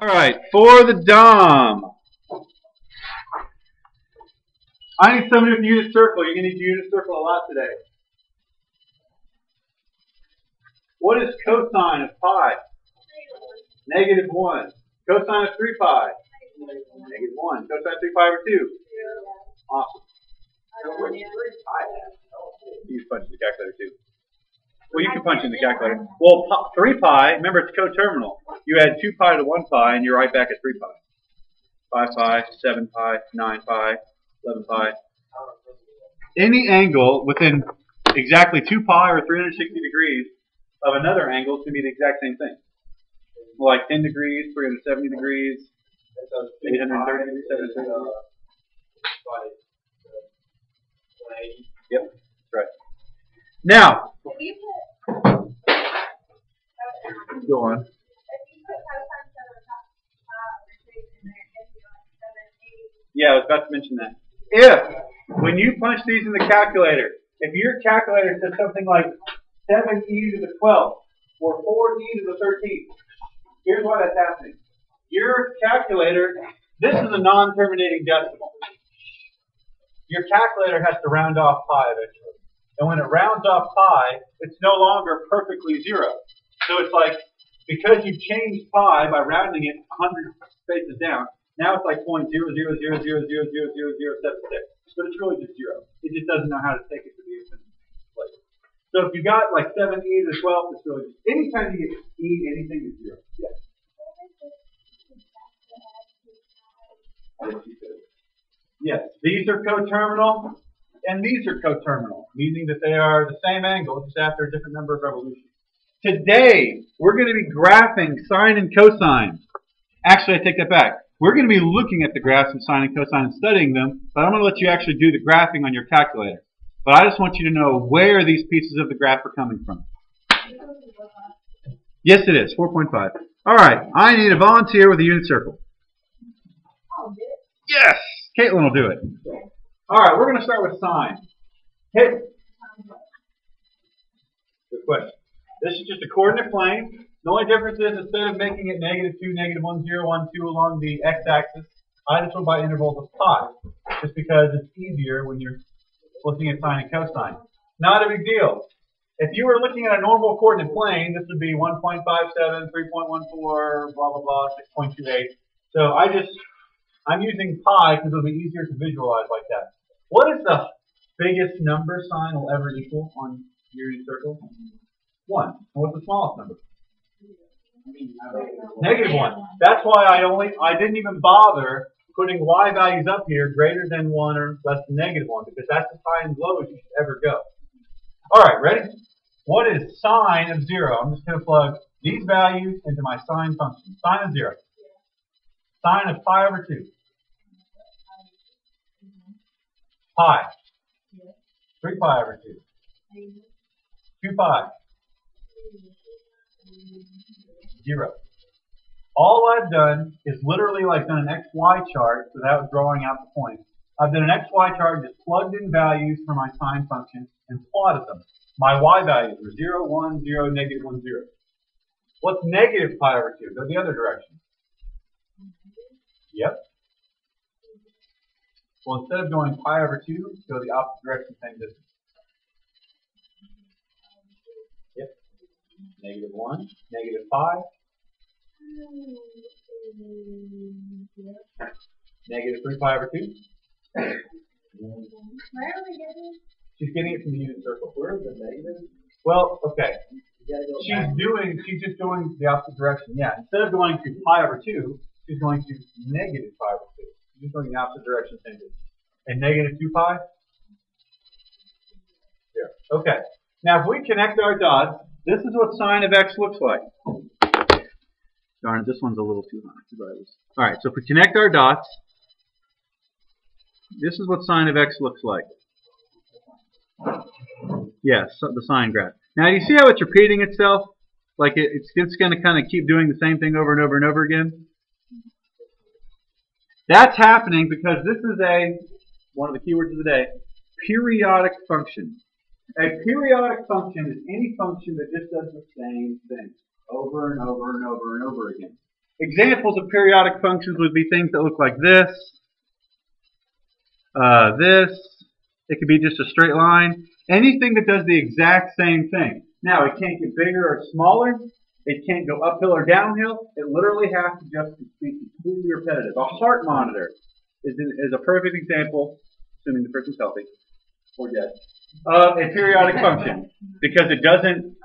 All right, for the DOM. I need somebody with unit circle. You're going to need to unit circle a lot today. What is cosine of pi? -1. Cosine of 3 pi? -1. Cosine of 3 pi over 2? Awesome. You can punch in the calculator too. Well, you can punch in the calculator. Well, 3 pi, remember it's coterminal. You add 2 pi to 1 pi, and you're right back at 3 pi. 5 pi, 7 pi, 9 pi, 11 pi. Any angle within exactly 2 pi or 360 degrees of another angle is going to be the exact same thing. Like 10 degrees, 370 degrees, 830 degrees, 730. Yep, that's right. Now, go on. Yeah, I was about to mention that. When you punch these in the calculator, if your calculator says something like 7e to the 12th or 4e to the 13th, here's why that's happening. Your calculator, this is a non-terminating decimal. Your calculator has to round off pi eventually. And when it rounds off pi, it's no longer perfectly 0. So it's like, because you changed pi by rounding it 100 spaces down, now it's like 0.00000000076. But it's really just 0. It just doesn't know how to take it to the infinite place. So if you got like 7e to the 12th, it's really just, anytime you get e, anything is 0. Yes. Yes, these are coterminal, and these are coterminal, meaning that they are the same angle, just after a different number of revolutions. Today, we're going to be graphing sine and cosine. Actually, I take that back. We're going to be looking at the graphs of sine and cosine and studying them, but I'm going to let you actually do the graphing on your calculator. But I just want you to know where these pieces of the graph are coming from. Yes, it is, 4.5. All right, I need a volunteer with a unit circle. Yes! Caitlin will do it. All right, we're going to start with sine. Hey. Good question. This is just a coordinate plane. The only difference is instead of making it -2, -1, 0, 1, 2 along the x-axis, I just went by intervals of pi, just because it's easier when you're looking at sine and cosine. Not a big deal. If you were looking at a normal coordinate plane, this would be 1.57, 3.14, blah, blah, blah, 6.28. So I'm using pi because it'll be easier to visualize like that. What is the biggest number sine will ever equal on your unit circle? 1. And what's the smallest number? -1. That's why I didn't even bother putting y values up here greater than 1 or less than -1, because that's as high and low as you should ever go. All right, ready? What is sine of 0? I'm just going to plug these values into my sine function. Sine of 0. Sine of pi over 2. Pi. 3 pi over 2. 2 pi. 0. All I've done is literally like done an XY chart without drawing out the points. I've done an XY chart, just plugged in values for my sine function and plotted them. My y values were 0, 1, 0, -1, 0. What's negative pi over 2? Go the other direction. Yep. Well, instead of going pi over 2, go the opposite direction, same distance. Yep. -1, -pi. -3 pi over 2. She's getting it from the unit circle. Where is the negative? Well, okay. She's just going the opposite direction. Yeah. Instead of going to pi over 2, she's going to -pi over 2. She's just going the opposite direction, same distance. And -2 pi? There. Okay. Now, if we connect our dots, this is what sine of x looks like. Darn it, this one's a little too high. All right, so if we connect our dots, this is what sine of x looks like. Yes, the sine graph. Now, you see how it's repeating itself? Like it's going to kind of keep doing the same thing over and over and over again? That's happening because this is one of the keywords of the day, periodic function. A periodic function is any function that just does the same thing over and over and over and over again. Examples of periodic functions would be things that look like this, this. It could be just a straight line. Anything that does the exact same thing. Now, it can't get bigger or smaller. It can't go uphill or downhill. It literally has to just be completely repetitive. A heart monitor is a perfect example, assuming the person's healthy or dead, of a periodic function because it doesn't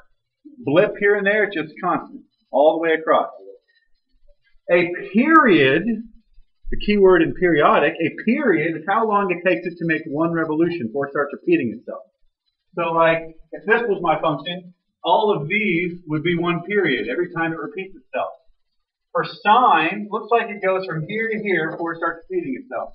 blip here and there. It's just constant all the way across. A period, the key word in periodic, a period is how long it takes it to make one revolution before it starts repeating itself. So like, if this was my function, all of these would be one period every time it repeats itself. For sine, looks like it goes from here to here before it starts repeating itself.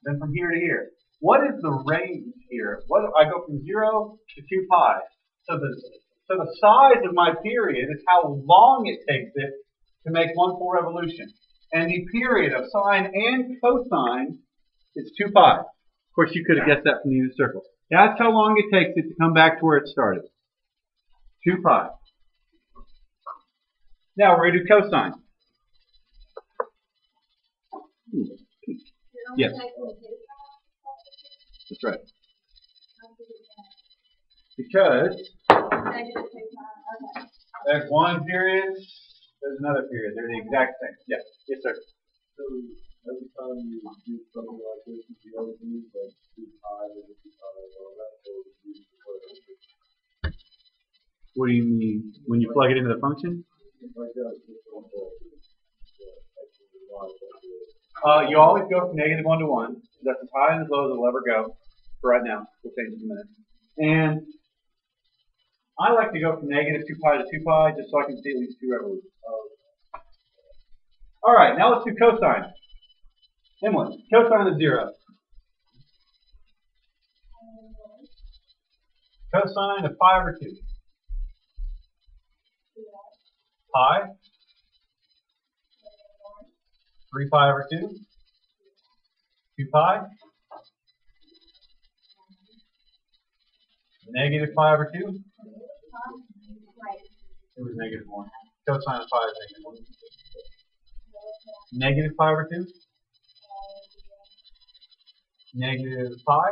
Then from here to here. What is the range here? I go from 0 to 2 pi. So the size of my period is how long it takes it to make one full revolution. And the period of sine and cosine is 2 pi. Of course, you could have guessed that from the unit circle. That's how long it takes it to come back to where it started. 2 pi. Now we're going to do cosine. Yes. That's right. Because there's one period, there's another period. They're the exact same. Yes. Yes, sir. So every time you do something like this, you always use like 2 pi and 2 pi and all that. So you use the What do you mean? When you plug it into the function? You always go from -1 to 1. That's as high and as low as it'll ever go. For right now. We'll change it in a minute. And I like to go from -2 pi to 2 pi just so I can see at least 2 revolutions. All right, now let's do cosine. Emily, cosine of 0. Cosine of pi over 2. Pi. 3 pi over 2. 2 pi. Negative pi over 2. It was -1. Cosine of pi is -1. Negative pi over 2. Negative pi.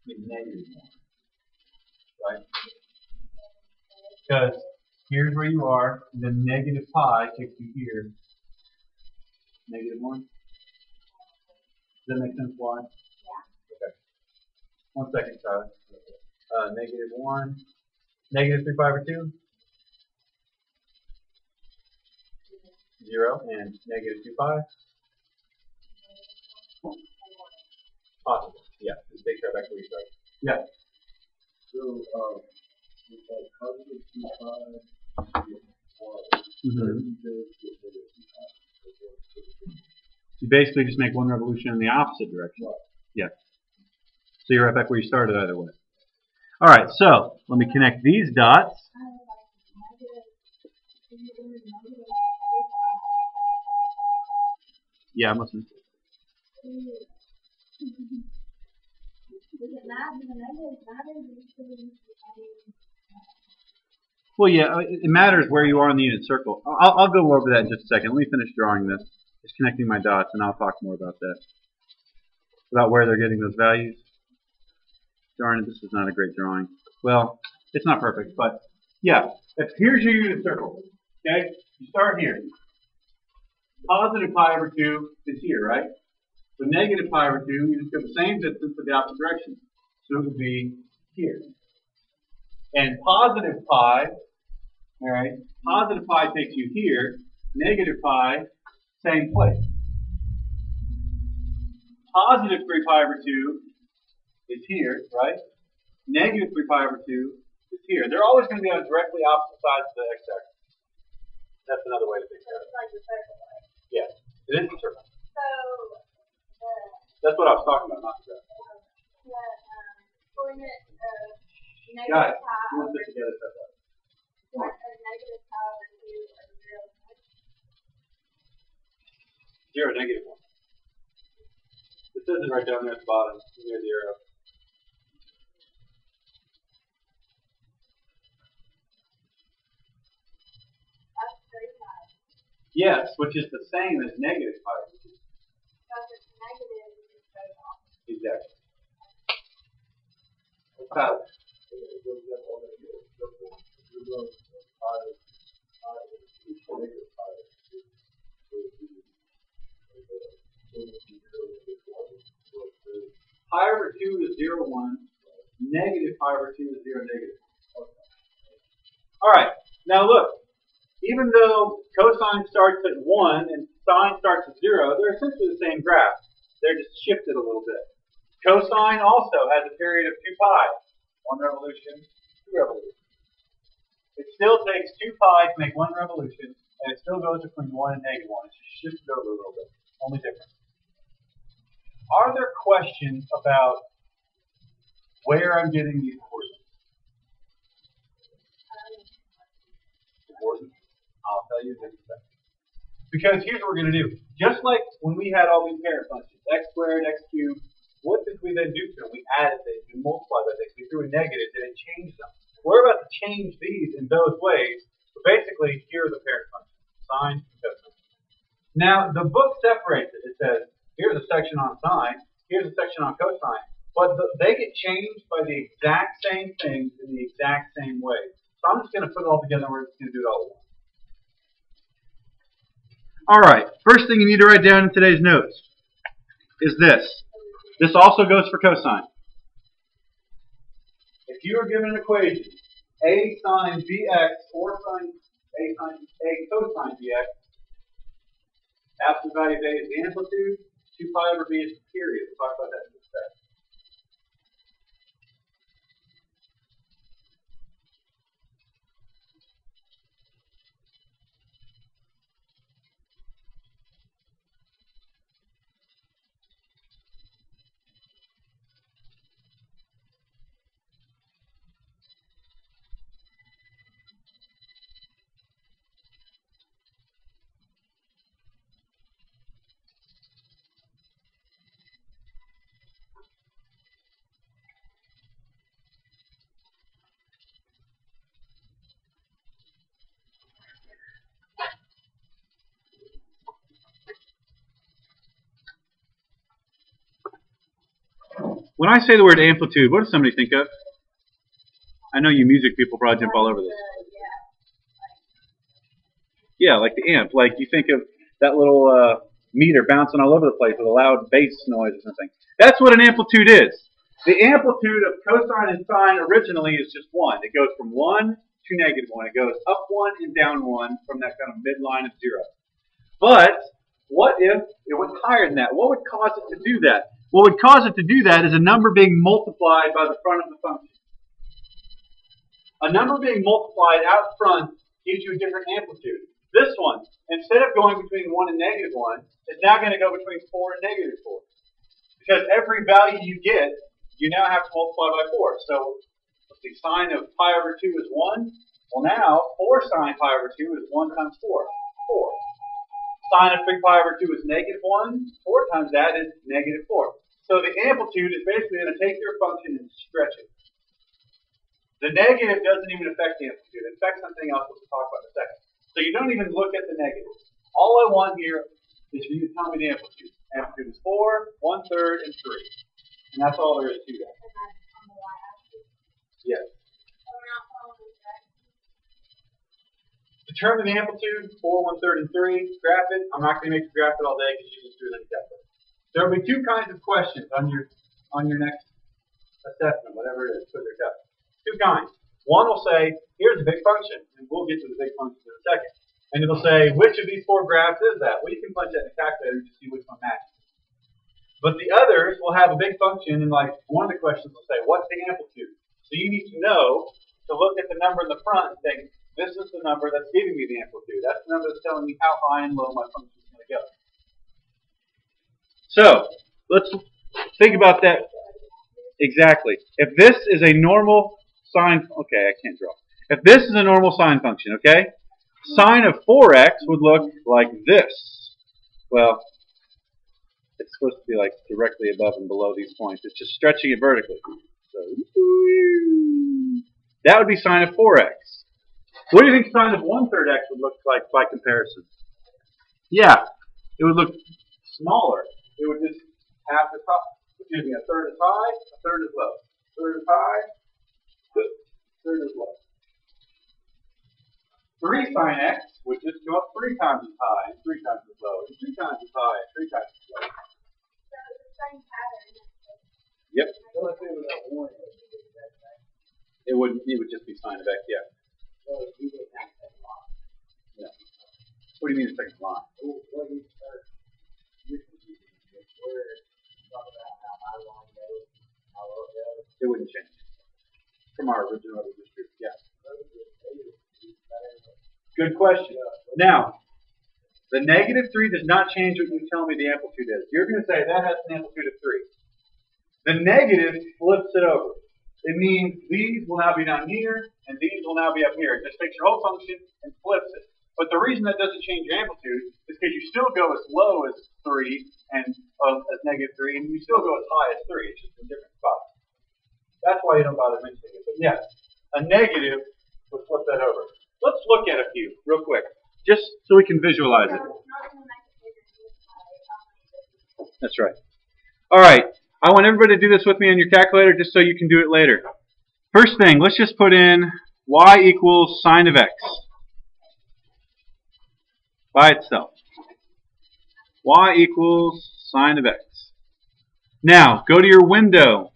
-1. Right? Because here's where you are, and then negative pi takes you here. -1. Does that make sense why? Yeah. Okay. 1 second, Tyler. -1. -3 pi over 2. 0. And -2 pi. Possible. Yeah. Just take right back where you started. Yeah. So, it's like positive 2 pi. You basically just make one revolution in the opposite direction. Yeah. So you're right back where you started either way. All right, so let me connect these dots. Yeah, I'm listening. Well, yeah, it matters where you are in the unit circle. I'll go over that in just a second. Let me finish drawing this. Just connecting my dots, and I'll talk more about that. About where they're getting those values. Darn it, this is not a great drawing. Well, it's not perfect, but yeah. Here's your unit circle. Okay? You start here. Positive pi over 2 is here, right? So negative pi over 2, you just go the same distance but the opposite direction. So it would be here. And positive pi, all right, positive pi takes you here. Negative pi, same place. Positive 3 pi over 2 is here, right? Negative 3 pi over 2 is here. They're always going to be on directly opposite sides of the x-axis. That's another way to think about it. It's like the circle, right? Yeah, it is a circle. So, That's what I was talking about, not the graph. the coordinate of negative Guys, pi you want to over put together stuff up. negative pi over 2 or 0,0. -1. It says it right down there at the bottom, near the arrow. Yes, which is the same as negative pi over 2. Because it's negative, it just goes off. Exactly. Tyler. Pi over 2 is 0, 1. Negative pi over 2 is 0, negative. All right. Now look. Even though cosine starts at 1 and sine starts at 0, they're essentially the same graph. They're just shifted a little bit. Cosine also has a period of 2 pi. 1 revolution, 2 revolutions. It still takes 2 pi to make 1 revolution, and it still goes between 1 and negative 1. It's just shifted over a little bit. Only different. Are there questions about where I'm getting these coordinates? Coordinates? I'll tell you in just a second. Because here's what we're going to do. Just like when we had all these parent functions, x squared, x cubed, what did we then do to them? We added things, we multiplied by things, we threw a negative, and it changed them. We're about to change these in those ways, but basically, here are the parent functions, sine and cosine. Now, the book separates it. It says, here's a section on sine, here's a section on cosine, but they get changed by the exact same things in the exact same way. So I'm just going to put it all together, and we're just going to do it all at once. All right, first thing you need to write down in today's notes is this. This also goes for cosine. If you are given an equation, a sine bx or sine a cosine bx, absolute value of a is the amplitude, 2 pi over b is the period. We'll talk about that in just a second. When I say the word amplitude, what does somebody think of? I know you music people probably jump all over this. Yeah, like the amp. Like you think of that little meter bouncing all over the place with a loud bass noise or something. That's what an amplitude is. The amplitude of cosine and sine originally is just 1. It goes from 1 to negative 1. It goes up 1 and down 1 from that kind of midline of 0. But what if it went higher than that? What would cause it to do that? What would cause it to do that is a number being multiplied by the front of the function. A number being multiplied out front gives you a different amplitude. This one, instead of going between 1 and negative 1, is now going to go between 4 and negative 4. Because every value you get, you now have to multiply by 4. So, let's see, sine of pi over 2 is 1. Well now, 4 sine pi over 2 is 1 times 4. 4. Sine of 3 pi over 2 is negative 1. 4 times that is negative 4. So the amplitude is basically going to take your function and stretch it. The negative doesn't even affect the amplitude. It affects something else we'll talk about in a second. So you don't even look at the negative. All I want here is for you to tell me the amplitude. Amplitude is 4, 1/3, and 3. And that's all there is to that. Yes. Determine the amplitude, 4, 1/3, and 3. Graph it. I'm not going to make you graph it all day because you just do it in a calculator. There will be 2 kinds of questions on your next assessment, whatever it is, put your test. 2 kinds. One will say, here's a big function, and we'll get to the big function in a second. And it'll say, which of these 4 graphs is that? Well, you can punch that in a calculator to see which one matches. But the others will have a big function, and like one of the questions will say, what's the amplitude? So you need to know to look at the number in the front and think, this is the number that's giving me the amplitude. That's the number that's telling me how high and low my function is going to go. So, let's think about that exactly. If this is a normal sine, okay, I can't draw. If this is a normal sine function, okay, sine of 4x would look like this. Well, it's supposed to be like directly above and below these points. It's just stretching it vertically. So, that would be sine of 4x. What do you think sine of 1/3x would look like by comparison? Yeah, it would look smaller. It would just half as high. Excuse me, a third as high, a third as low. Third as high, third as low. 3 sine x would just go up 3 times as high and 3 times as low, and 3 times as high and 3 times as low. So the same pattern. Yep. The only thing with that one is It would just be sine of x, yeah. you would have to take off. Yeah. What do you mean the second line? What you start using is where you talk about how high line goes, how low it goes. It wouldn't change from our original distribution. Yeah. Good question. Now, the -3 does not change what you tell me the amplitude is. You're going to say that has an amplitude of 3. The negative flips it over. It means these will now be down here, and these will now be up here. It just takes your whole function and flips it. But the reason that doesn't change your amplitude is because you still go as low as 3 and as -3, and you still go as high as 3. It's just in different spots. That's why you don't bother mentioning it. But yes, a negative would flip that over. Let's look at a few real quick, just so we can visualize it. So it's not going to make a bigger difference. That's right. All right. I want everybody to do this with me on your calculator just so you can do it later. First thing, let's just put in y equals sine of x by itself. Y equals sine of x. Now, go to your window.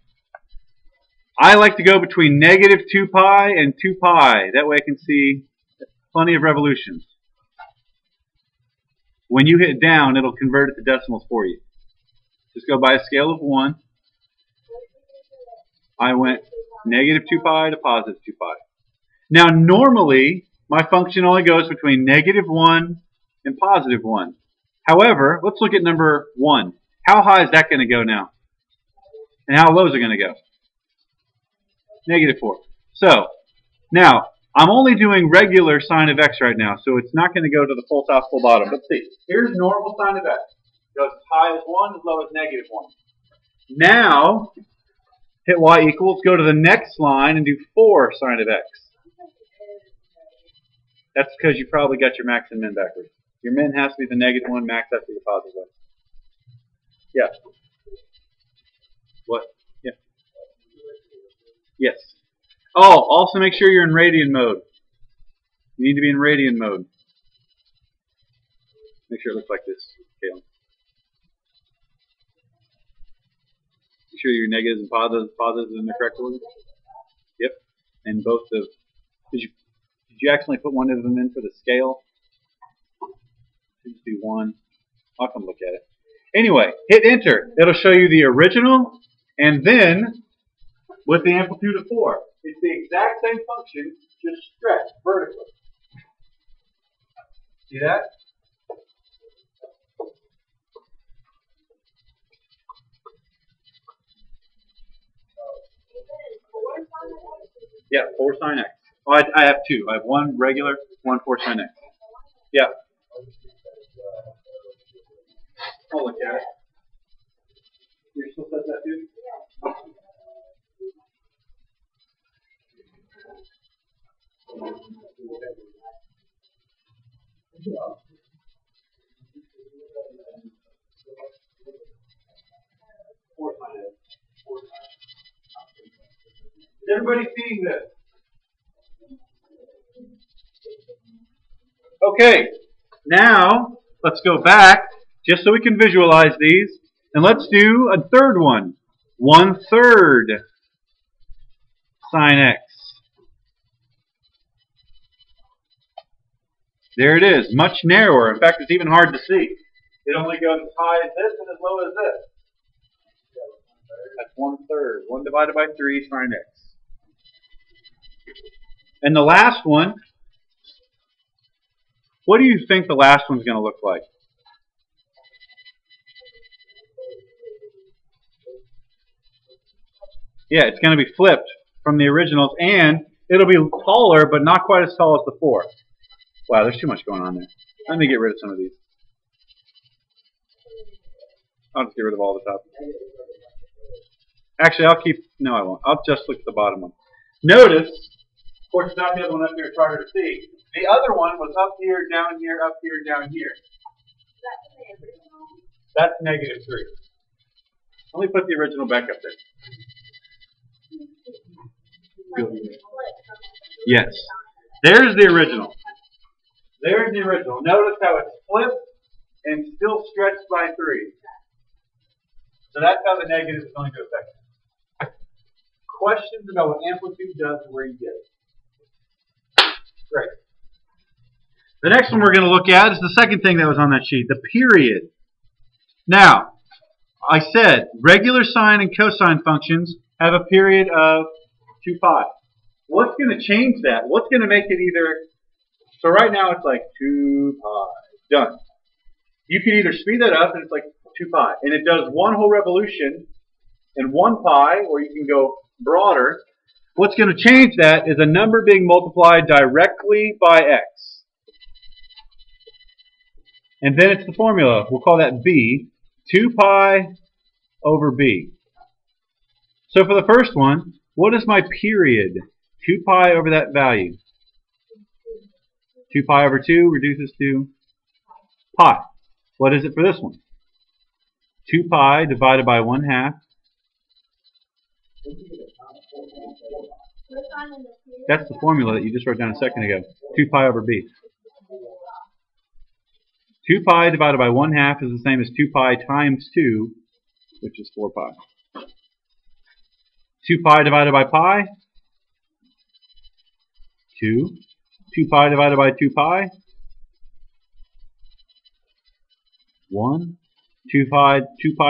I like to go between -2 pi and 2 pi. That way I can see plenty of revolutions. When you hit down, it'll convert it to decimals for you. Just go by a scale of 1. I went -2 pi to +2 pi. Now, normally, my function only goes between -1 and +1. However, let's look at number 1. How high is that going to go now? And how low is it going to go? -4. So, now, I'm only doing regular sine of x right now, so it's not going to go to the full top, full bottom. Let's see. Here's normal sine of x. Goes as high as 1, as low as -1. Now, hit y equals, go to the next line and do 4 sine of x. That's because you probably got your max and min backwards. Your min has to be the -1, max has to be the +1. Yeah. What? Yeah. Yes. Oh, also make sure you're in radian mode. You need to be in radian mode. Make sure it looks like this, Caleb. Make sure your negatives and positives in the correct order. Yep. And both of. Did you accidentally put one of them in for the scale? Just do 1. I'll come look at it. Anyway, hit enter. It'll show you the original, and then with the amplitude of 4. It's the exact same function, just stretched vertically. See that? Yeah, 4 sine x. Oh, I have 2. I have 1 regular, 1 4 sine x. Yeah. I'll look at it. You're still set that too? Is everybody seeing this? Okay, now let's go back just so we can visualize these, and let's do a third one. 1/3 sine x. There it is, much narrower. In fact, it's even hard to see. It only goes as high as this and as low as this. That's 1/3. 1 divided by 3 sine x. And the last one, what do you think the last one's going to look like? Yeah, it's going to be flipped from the originals, and it'll be taller, but not quite as tall as the 4. Wow, there's too much going on there. Let me get rid of some of these. I'll just get rid of all the top. Actually, I'll keep, no I won't. I'll just look at the bottom one. Notice, of course, it's not the other one up here, it's harder to see. The other one was up here, down here, up here, down here. That's the original. That's negative 3. Let me put the original back up there. Like the split from the Yes. There's the original. There's the original. Notice how it's flipped and still stretched by 3. So that's how the negative is going to affect it. Questions about what amplitude does and where you get it? Great. The next one we're going to look at is the second thing that was on that sheet, the period. Now, I said regular sine and cosine functions have a period of 2 pi. What's going to change that? What's going to make it either... So right now it's like 2 pi. Done. You can either speed that up and it's like 2 pi. And it does one whole revolution in 1 pi, or you can go broader. What's going to change that is a number being multiplied directly by x. And then it's the formula. We'll call that b. 2 pi over b. So for the first one, what is my period? 2 pi over that value. 2 pi over 2 reduces to pi. What is it for this one? 2 pi divided by 1/2. That's the formula that you just wrote down a second ago. 2 pi over b. 2 pi divided by 1/2 is the same as 2 pi times 2, which is 4 pi. 2 pi divided by pi, 2. 2 pi divided by 2 pi, 1. 2 pi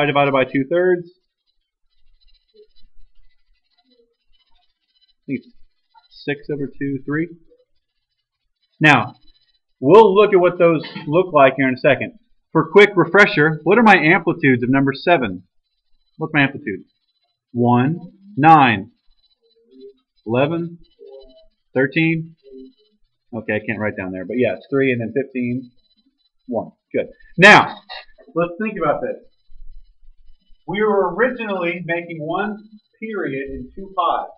divided by 2/3. I think it's 6 over 2, 3. Now, we'll look at what those look like here in a second. For a quick refresher, what are my amplitudes of number 7? What's my amplitude? 1, 9, 11, 13. Okay, I can't write down there, but yeah, it's 3 and then 15, 1. Good. Now, let's think about this. We were originally making one period in 2 pi.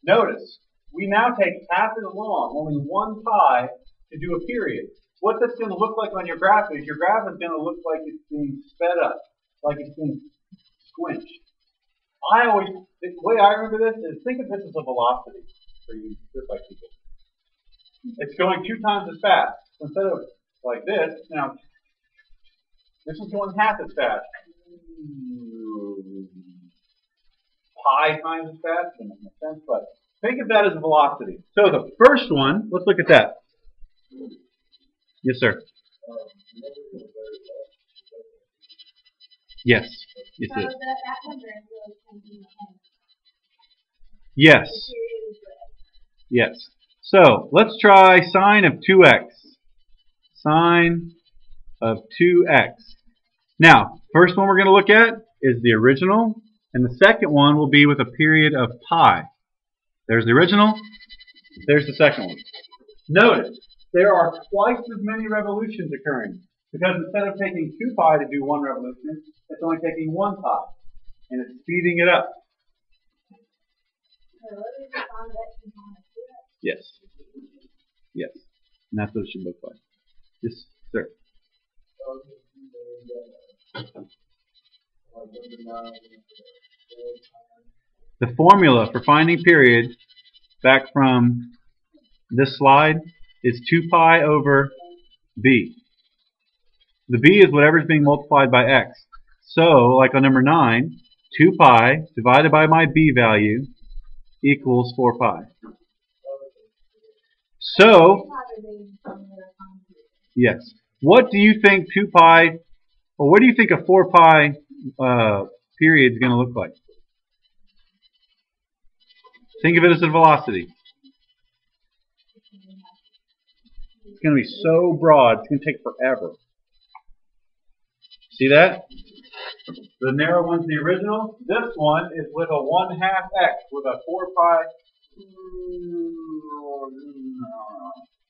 Notice, we now take half as long, only 1 pi, to do a period. What that's going to look like on your graph is going to look like it's being sped up, like it's being squinched. The way I remember this is, think of this as a velocity for you like people. It's going 2 times as fast. So instead of like this, now this is going half as fast. Pi times as fast doesn't make sense, but think of that as a velocity. So the first one, let's look at that. Yes, sir. Yes. Yes, So it is. that number is really changing the end. Yes. The period is good. Yes. So let's try sine of 2x. Sine of 2x. Now, first one we're going to look at is the original, and the second one will be with a period of pi. There's the original. There's the second one. Notice, there are twice as many revolutions occurring, because instead of taking 2 pi to do one revolution, it's only taking 1 pi, and it's speeding it up. So what is the sine of x and sine of 2x? Yes. Yes. And that's what it should look like. Yes, sir. The formula for finding period back from this slide is 2 pi over b. The b is whatever's being multiplied by x. So, like on number 9, 2 pi divided by my b value equals 4 pi. So, yes. What do you think 2 pi, or what do you think a 4 pi period is going to look like? Think of it as a velocity. It's going to be so broad, it's going to take forever. See that? The narrow one's the original. This one is with a 1/2 x, with a 4 pi.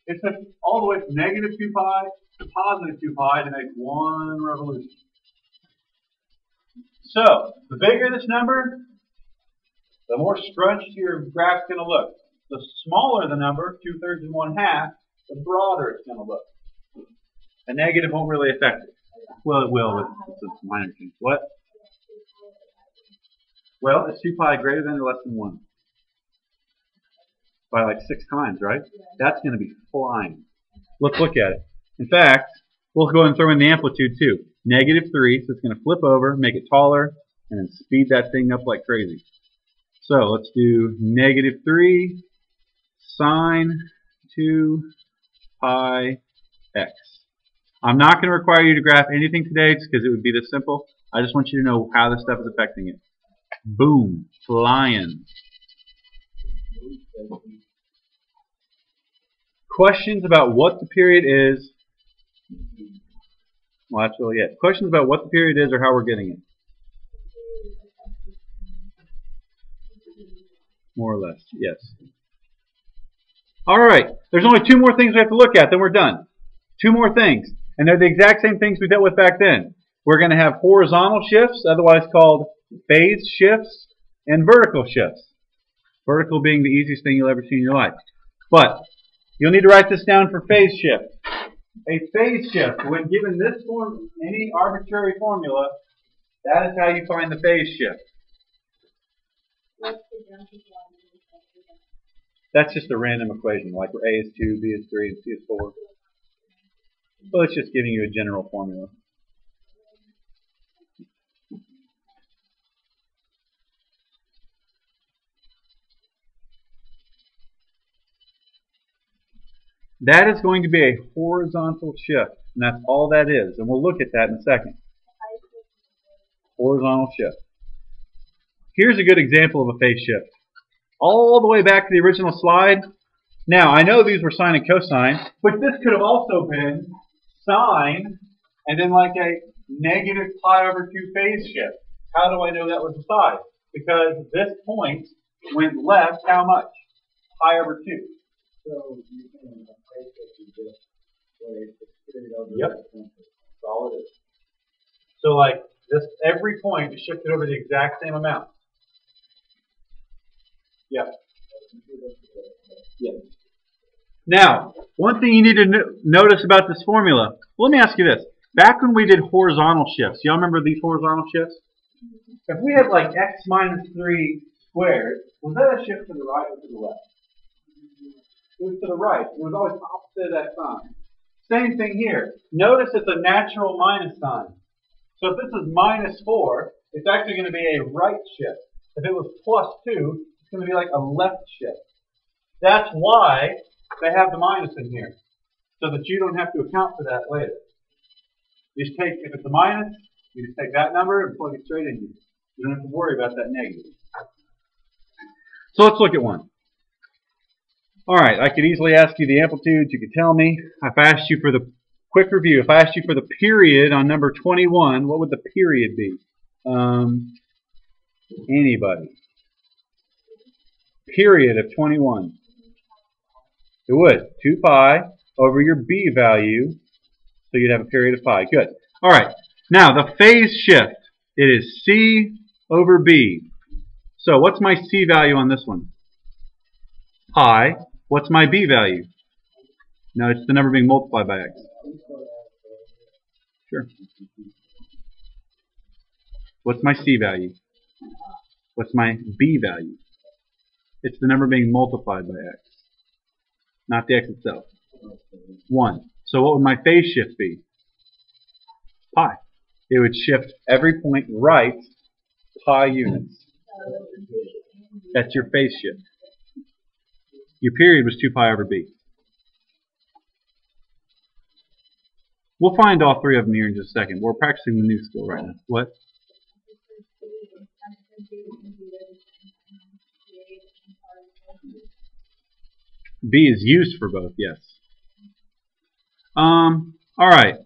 It's all the way from negative 2 pi to positive 2 pi to make one revolution. So, the bigger this number, the more scrunched your graph's going to look. The smaller the number, 2/3 and 1/2, the broader it's going to look. A negative won't really affect it. Well, it will, but it's a minor change. What? Well, is 2 pi greater than or less than 1? By like 6 times, right? That's going to be flying. Let's look at it. In fact, we'll go and throw in the amplitude too. -3, so it's going to flip over, make it taller, and then speed that thing up like crazy. So let's do -3 sine 2 pi x. I'm not going to require you to graph anything today just because it would be this simple. I just want you to know how this stuff is affecting it. Boom. Flying. Questions about what the period is. Well, that's really it. Questions about what the period is or how we're getting it. More or less, yes. All right. There's only 2 more things we have to look at, then we're done. 2 more things. And they're the exact same things we dealt with back then. We're going to have horizontal shifts, otherwise called phase shifts, and vertical shifts. Vertical being the easiest thing you'll ever see in your life. But you'll need to write this down for phase shift. A phase shift, when given this form, any arbitrary formula, that is how you find the phase shift. That's just a random equation, like where A is 2, B is 3, and C is 4. So it's just giving you a general formula. That is going to be a horizontal shift, and that's all that is. And we'll look at that in a second. Horizontal shift. Here's a good example of a phase shift. All the way back to the original slide. Now, I know these were sine and cosine, but this could have also been sine and then like a -pi/2 phase shift. How do I know that was a sine? Because this point went left how much? Pi/2. So you can phase shift is just where it's period over. Yep. That's all it is. So like this, every point is shifted over the exact same amount. Yeah. Yeah. Now, one thing you need to notice about this formula. Well, let me ask you this. Back when we did horizontal shifts, y'all remember these horizontal shifts? If we had like x minus 3 squared, was that a shift to the right or to the left? It was to the right. It was always opposite of that sign. Same thing here. Notice it's a natural minus sign. So if this is -4, it's actually going to be a right shift. If it was +2, it's going to be like a left shift. That's why they have the minus in here, so that you don't have to account for that later. You just take, if it's a minus, you just take that number and plug it straight in here. You don't have to worry about that negative. So let's look at one. All right, I could easily ask you the amplitudes. You could tell me. If I asked you for the quick review, if I asked you for the period on number 21, what would the period be? Anybody? Period of 21. It would. 2 pi over your b value, so you'd have a period of pi. Good. All right. Now, the phase shift. It is c over b. So what's my c value on this one? Pi. What's my b value? No, it's the number being multiplied by x. Sure. What's my c value? What's my b value? It's the number being multiplied by x, not the x itself. 1. So what would my phase shift be? Pi. It would shift every point right pi units. That's your phase shift. Your period was 2 pi over b. We'll find all 3 of them here in just a second. We're practicing the new skill right now. What? B is used for both, yes. All right.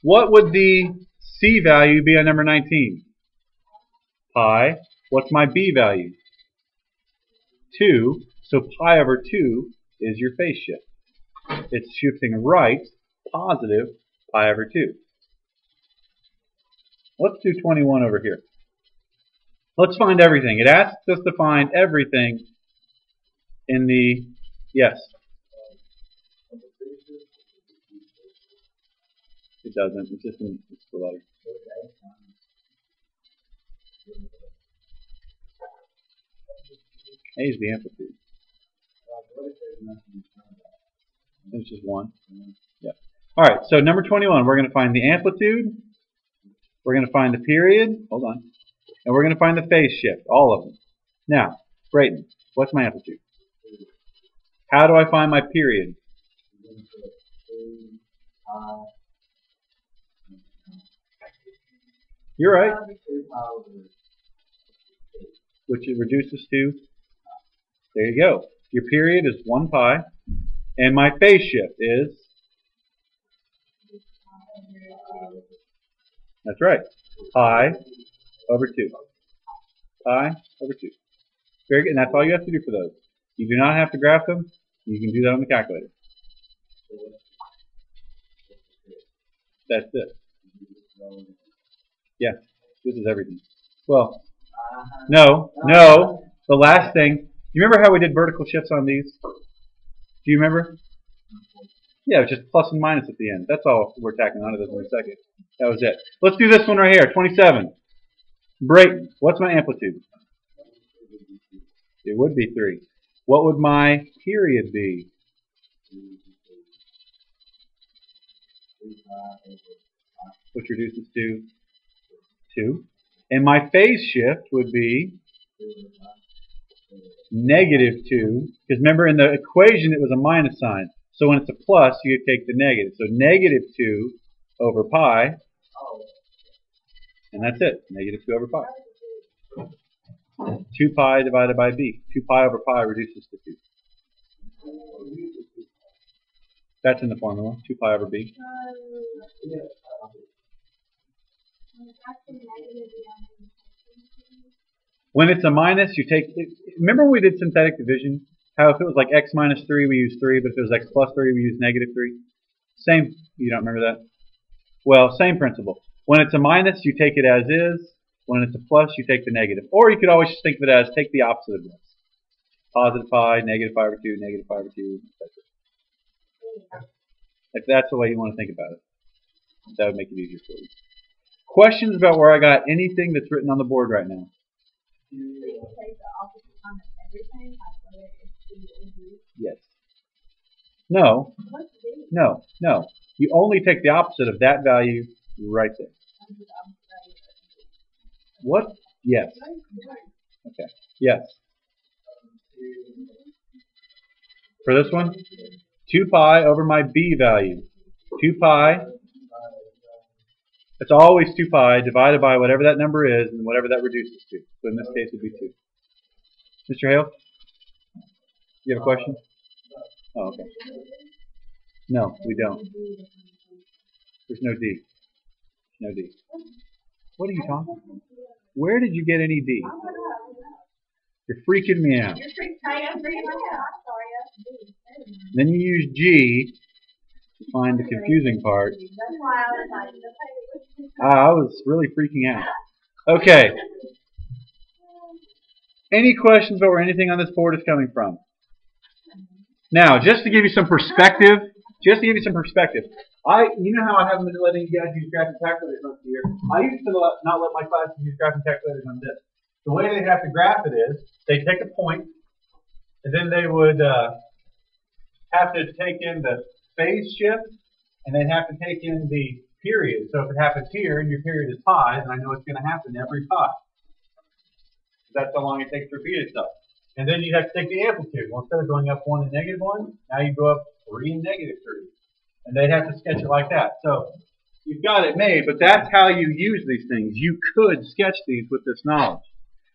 What would the C value be on number 19? Pi. What's my B value? 2. So pi over 2 is your phase shift. It's shifting right, positive, pi over 2. Let's do 21 over here. Let's find everything. It asks us to find everything in the, yes. It doesn't. It's just it's the letter. A is the amplitude. It's just 1. Yeah. All right. So number 21, we're going to find the amplitude. We're going to find the period. Hold on. And we're going to find the phase shift. All of them. Now, Brayton, what's my amplitude? How do I find my period? You're right. Which it reduces to. There you go. Your period is 1 pi. And my phase shift is. That's right. Pi over 2. Pi over 2. Very good. And that's all you have to do for those. You do not have to graph them. You can do that on the calculator. That's it. Yeah. This is everything. Well, no. The last thing. Do you remember how we did vertical shifts on these? Do you remember? Yeah, it was just plus and minus at the end. That's all we're tacking onto this in a second. That was it. Let's do this one right here, 27. Brayton, what's my amplitude? It would be 3. What would my period be? Which reduces to 2. And my phase shift would be negative 2. Because remember in the equation it was a minus sign. So when it's a plus, you take the negative. So negative 2 over pi. And that's it. Negative 2 over pi. 2 pi divided by b. 2 pi over pi reduces to 2. That's in the formula. 2 pi over b. When it's a minus, you take. Remember when we did synthetic division? How if it was like x minus 3, we use 3, but if it was x plus 3, we use negative 3? Same. You don't remember that? Well, same principle. When it's a minus, you take it as is. When it's a plus, you take the negative. Or you could always just think of it as take the opposite of this. Positive pi, negative pi over 2, negative pi over 2, etc. If that's the way you want to think about it, that would make it easier for you. Questions about where I got anything that's written on the board right now? Yes. No. No. You only take the opposite of that value right there. What? Yes. Okay. Yes. For this one, 2 pi over my b value. 2 pi. It's always 2 pi divided by whatever that number is and whatever that reduces to. So in this case, it would be 2. Mr. Hale? You have a question? Oh, okay. No, we don't. There's no D. No D. What are you talking about? Where did you get any D? You're freaking me out. Then you use G to find the confusing part. I was really freaking out. Okay. Any questions about where anything on this board is coming from? Now, just to give you some perspective, you know how I haven't been letting you guys use graphing calculators on here. I used to not let my classes use graphing calculators on this. The way they have to graph it is, they take a point, and then they would have to take in the phase shift, and they'd have to take in the period. So if it happens here, and your period is pi, then I know it's going to happen every pi. That's how long it takes to repeat itself. And then you'd have to take the amplitude. Well, instead of going up 1 and negative 1, now you go up 3 and negative 3. And they'd have to sketch it like that. So you've got it made, but that's how you use these things. You could sketch these with this knowledge.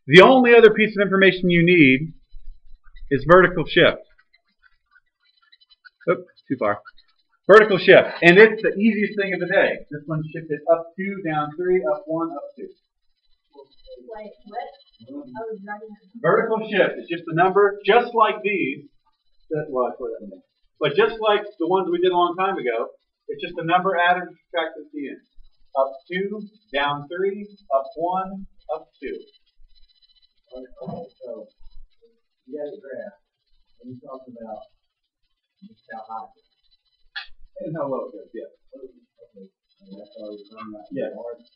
The only other piece of information you need is vertical shift. Oops, too far. Vertical shift. And it's the easiest thing of the day. This one's shifted up 2, down 3, up 1, up 2. Wait, what? Vertical shift is just a number, just like these. But just like the ones we did a long time ago, it's just a number added and subtracted at the end. Up 2, down 3, up 1, up 2. Okay, so you got a graph, and you talked about just how high it is. And how low it goes, yeah. Okay. Yes.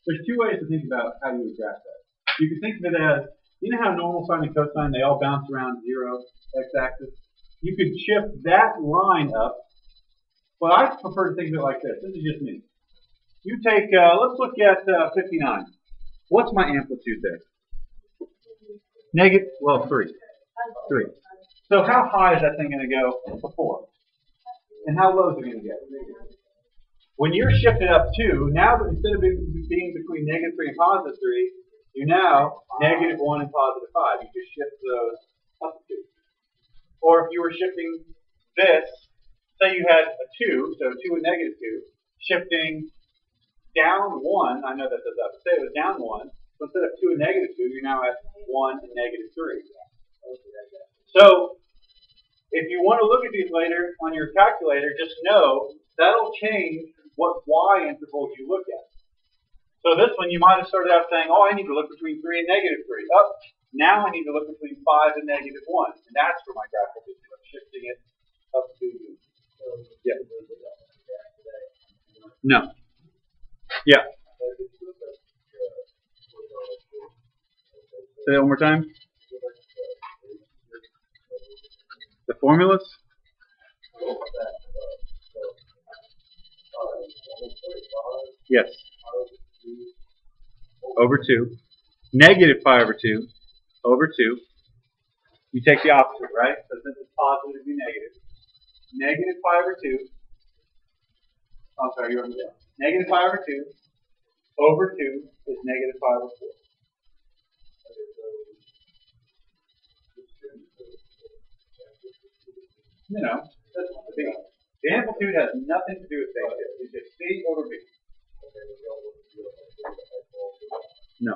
There's two ways to think about how you would graph that. You can think of it as, you know how normal sine and cosine, they all bounce around 0, x-axis? You could shift that line up, but I prefer to think of it like this. This is just me. You take, let's look at 59. What's my amplitude there? Negative, well, 3. 3. So how high is that thing going to go before? And how low is it going to get? When you're shifted up 2, now instead of being between -3 and +3, you're now -1 and +5. You just shift those up 2. Or if you were shifting this, say you had a 2, so 2 and -2, shifting down 1, I know that does up, say it was down 1, so instead of 2 and -2, you're now at 1 and -3. So, if you want to look at these later on your calculator, just know that'll change what y intervals you look at. So this one, you might have started out saying, oh, I need to look between 3 and -3. Up, now I need to look between 5 and -1. And that's where my graph will be. I'm shifting it up to, yeah. No. Yeah. Say that one more time. The formulas? Yes. Over 2. Negative pi over 2. Over 2. You take the opposite, right? So since it's positive, it'd be negative. Negative pi over 2. Oh, sorry, you wrote it down. Negative pi over 2. Over 2 is negative pi over 4. You know, that's the B. The amplitude has nothing to do with phase shift. It's just C over B. No.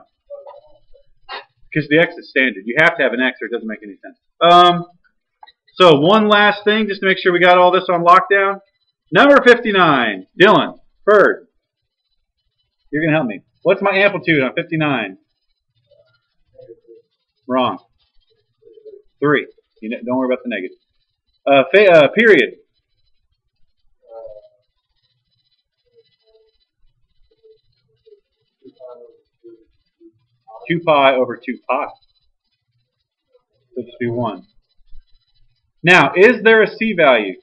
Because the X is standard. You have to have an X or it doesn't make any sense. So one last thing, just to make sure we got all this on lockdown. Number 59. Dylan. Bird. You're going to help me. What's my amplitude on 59? Wrong. 3. Don't worry about the negative. Period. 2 pi over 2 pi. So just be 1. Now, is there a C value?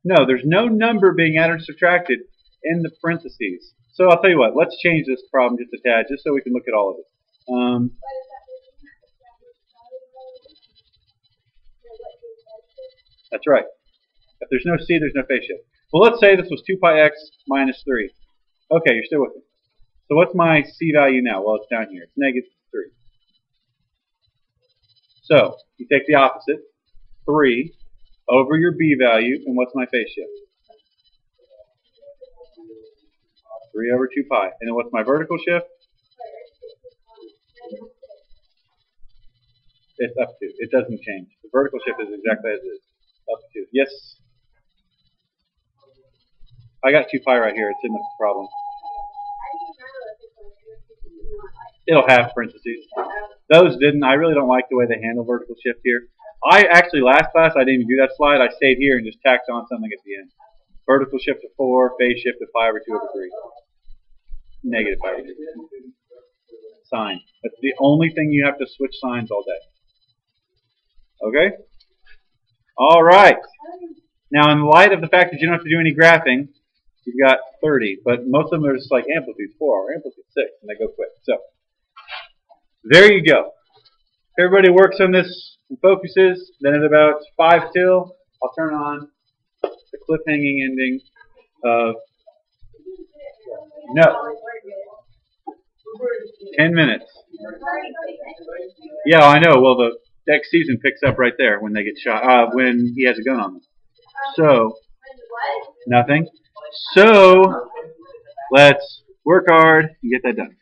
No, there's no number being added or subtracted in the parentheses. So I'll tell you what, let's change this problem just a tad, just so we can look at all of it. That's right. If there's no C, there's no phase shift. Well, let's say this was 2 pi x minus 3. Okay, you're still with me. So what's my C value now? Well, it's down here. It's negative 3. So you take the opposite, 3, over your B value, and what's my phase shift? 3 over 2 pi. And then what's my vertical shift? It's up to. It doesn't change. The vertical shift is exactly as it is. Up to. Yes? I got 2 pi right here. It's in the problem. It'll have parentheses. Those didn't. I really don't like the way they handle vertical shift here. I actually, last class, I didn't even do that slide. I stayed here and just tacked on something at the end. Vertical shift to 4, phase shift to pi over 2 over 3. Negative pi over 2. Sign. That's the only thing you have to switch signs all day. Okay? All right. Now, in light of the fact that you don't have to do any graphing, you've got 30. But most of them are just like amplitude 4 or amplitude 6, and they go quick. So, there you go. Everybody works on this and focuses. Then at about 5 till, I'll turn on the cliffhanging ending of no. 10 minutes. Yeah, I know. Well, the next season picks up right there when they get shot, when he has a gun on them. So, nothing. So, let's work hard and get that done.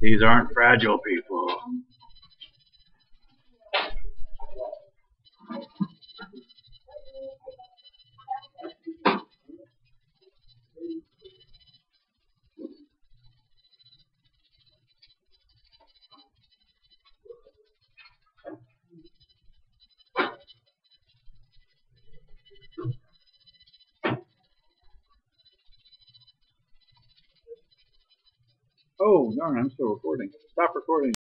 These aren't fragile people. Oh, darn, I'm still recording. Stop recording.